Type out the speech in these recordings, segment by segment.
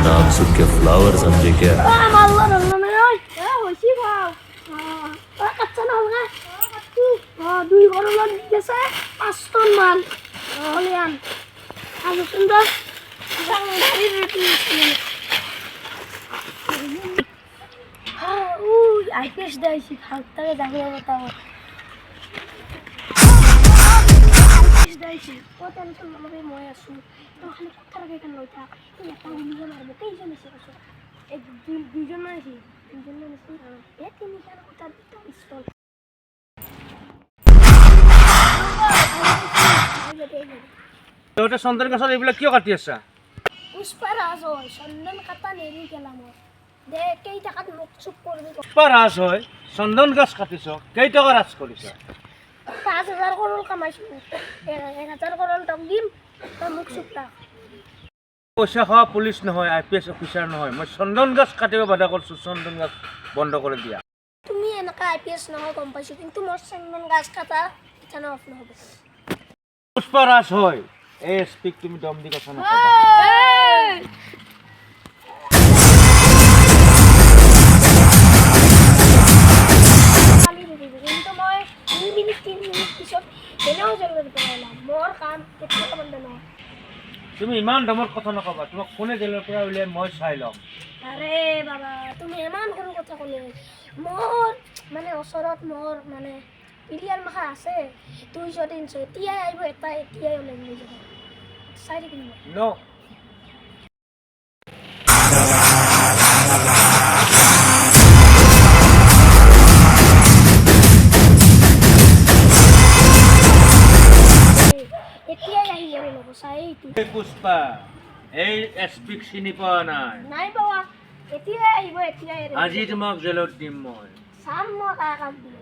नाम सुन के फ्लावर समझे क्या? आईपीएस दाइसी खालताके जागले बताओ दाइसी ओ टेंशन नलबे মই আছো তো খালি কথা লাগে কেন লইতা এই এটা গুলিয়ে মারব কেইজন আছে আছো এক দুইজন মারছি তিনজন মারছি এ তিনজন কথা দিতে পিস্তল ওটা চন্দন গাছত এইবিলাক কিয় কাটি আছা? পুষ্পারাজ হয় চন্দন কাটা নেৰি গেলাম দে কেই টাকাত মুখ চুপ কৰবি পুষ্পাৰাজ হয় চন্দন গাছ কাটিছ কেই টকা ৰাজ কৰিছ? 5000 কৰোল কামাইছো 1000 কৰোল টক দিম তো মুখ চুপ থাক পইচা খোৱা পুলিচ নহয় আইপিএছ অফিচাৰ নহয় মই চন্দন গাছ কাটিব বাধা কৰিছোঁ চন্দন গাছ বন্ধ কৰি দিয়া তুমি এনেকা আইপিএস নহয় গম পাইছো কিন্তু মোৰ চন্দন গাছ কাটা ইথানা অফ নহব পুষ্পাৰাজ হয় এই স্পিক তুমি দম দি কথা নকবা কিন্তু মই 2 মিনিট 3 মিনিট পিছত এনেও জেলত পেলাম মোর কাম কেতিয়া বন্ধ নহয় তুমি ইমান দমৰ কথা নকবা তোমাক কোনে জেলৰ পৰা উলিয়াই মই চাই ল'ম আৰে বাবা তুমি এমান সৰু কথা ক'লে মোৰ মানে ওচৰত মোর মানে পিলিয়ার মাখা আছে 200-300 এতিয়াই আইব এটা এতিয়াই ওলাই লৈ যাব চাই কিনিব নো এতিয়াই আহি যাব লব চাই এই পুষ্পা এই এসপিক চিনি পোৱা নাই নাই বাবা এতিয়াই আহিব এতিয়াই আজি তোমাক জেলত দিম মই চাম মই কাম দিম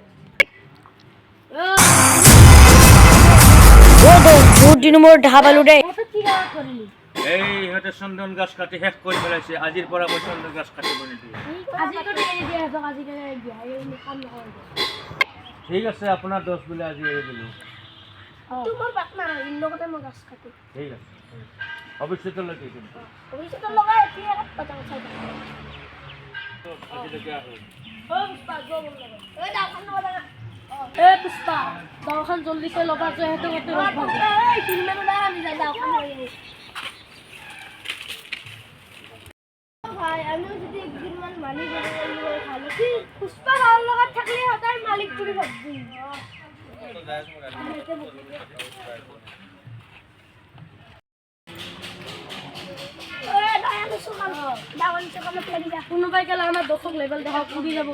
বহুত দিন মোৰ দেখা পালো দেই এই ইহঁতে চন্দন গাছ কাটি শেষ কৰি পেলাইছে আজিৰ পৰা মই চন্দন গাছ কাটিব নিদিওঁ ঠিক আছে আপোনাৰ দোষ বোলে আজি এৰি দিলোঁ তোমাৰ বাক না ইন লগতে মই গাছ কাটি ঠিক আছে ভৱিষ্যতলৈকে কিন্তু ভৱিষ্যত লগাই এতিয়া কথা চাই আজিলৈকে আহোঁ ও পুষ্পা গো বল এ দাওখান নবা এ পুষ্পা দৰখান জলদি কৈ ল'বা যে সেইটো কতে এই কিমান দাম আমি যাই দাওখান লৈ ভাই আমি যদি একদিনমান মালিক বনিব ভালো কি পুষ্পা গাঁৱৰ লগত থাকিলে সদায় মালিক বুলি ভাববি কোনোবাই গেলে আমাৰ দোষক লেভেল দেখা উৰি যাব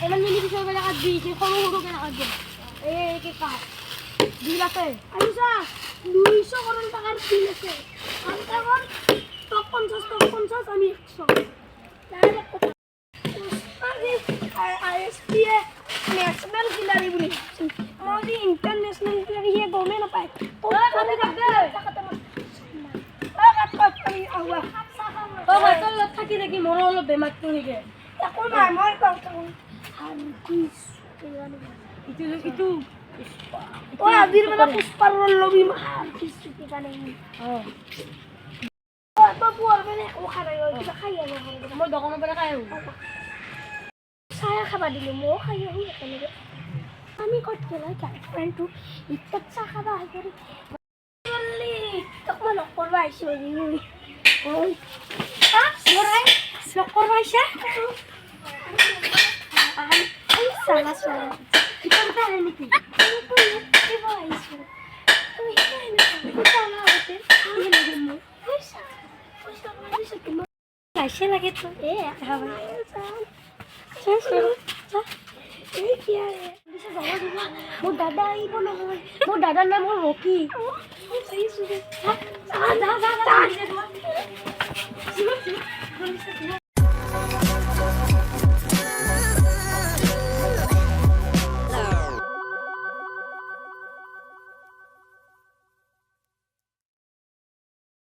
এবার মিলি বিষয় বেলা কাট দিয়েছে সরু সরুকে কাট দিন এই কি কাট বিল আছে আইসা 200 করোড় টাকার বিল আছে আমি তখন টপ 50 আমি 100 আইএসপিএ ন্যাশনাল খিলাড়ি বলি মোদি ইন্টারন্যাশনাল খিলাড়ি হে গমে না পায় ও কবে যাবে ও ভাই তোর থাকি দেখি মোর অলপ বেমারটো হইগে এখন নাই মই কথা আর কিস ইটু ও আজির মানে পুষ্পার লবি মার কিস কি জানে ও বাবু আর মানে ও খাই কিবা খাই আনো মই দোকানৰ পৰা খাই আহো চায়া খাবা দিলো মই খাই আহো একেলগে আমি ক'ত গেলা গাৰ্লফ্ৰেণ্ডটো ইত্যাত চাহ খাবা আহি কৰি তোক মই লগ কৰিব আহিছোঁ ঐ চৰাই লগ কৰিব আহিছে চালা চৰা ইমান পাৰে নেকি আহিছোঁ পইচা লাগে তো এ মোৰ দাদা আহিব নহয় মোৰ দাদাৰ নাম হ'ল ৰকি